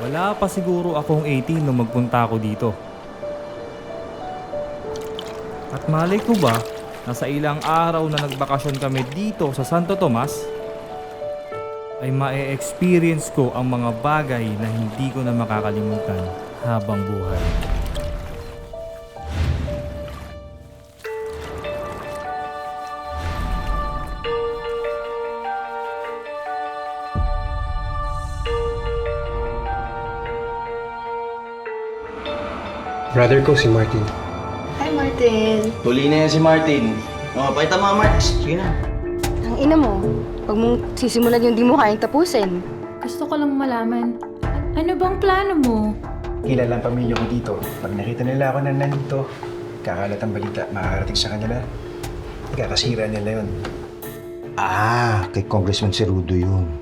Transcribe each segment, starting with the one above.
Wala pa siguro akong 18 nung magpunta ako dito. At malay ko ba, na sa ilang araw na nagbakasyon kami dito sa Santo Tomas, ay ma-experience ko ang mga bagay na hindi ko na makakalimutan habang buhay. Brother ko si Martin. Hi, Martin. Huli na yan si Martin. Pakita mo, Mark. Sige na. Ang ina mo, huwag mong sisimulan yung di mo kayang tapusin. Gusto ko lang malaman, ano bang plano mo? Kilala ang pamilya ko dito. Pag nakita nila ako na nandito, kakalat ang balita, makakarating sa kanila. Kakasira nila yun. Kay Congressman Cerudo yun.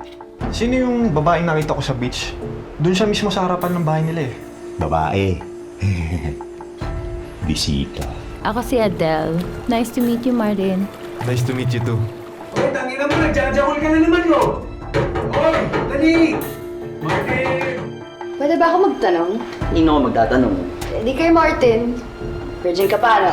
Sino yung babaeng nakita ko sa beach? Doon siya mismo sa harapan ng bahay nila eh. Babae. Bisita. Ako si Adele. Nice to meet you, Martin. Nice to meet you too. Hoy, tangina mo, nagjajakol ka na naman, no? Hoy, dali! Martin! Pwede ba ako magtanong? Nino ako magtatanong. Di kay Martin. Virgin ka pa, no?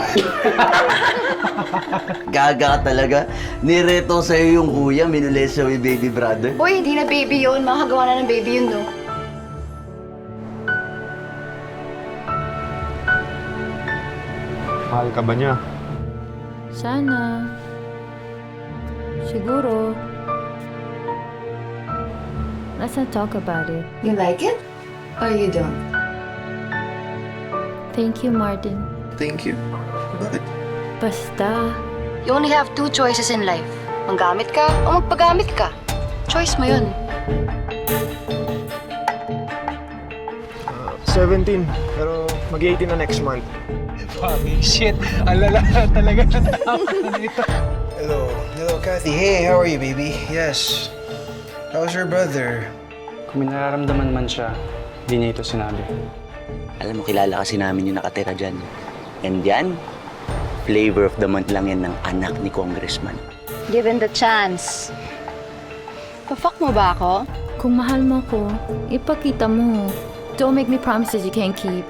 Gaga ka talaga. Nireto sa'yo yung kuya, minules sa'yo yung baby brother. Boy, hindi na baby yun. Makagawa na ng baby yun, no? Mahal ka ba niya? Sana. Siguro. Let's not talk about it. You like it? Or you don't? Thank you, Martin. Thank you. Bakit? Basta. You only have two choices in life. Manggamit ka o magpagamit ka. Choice mo yun. 17, pero mag-18 na next month. Fucking shit! Ang lala talaga ng tao nito. Hello. Hello, Kathy. Hey, how are you, baby? Yes. How's your brother? Kung may nararamdaman man siya, di niya ito sinabi. Alam mo, kilala kasi namin yung nakatira dyan. And yan, flavor of the month lang yan ng anak ni Congressman. Given the chance. Pa-fuck mo ba ako? Kung mahal mo ko, ipakita mo. Don't make me promises you can't keep.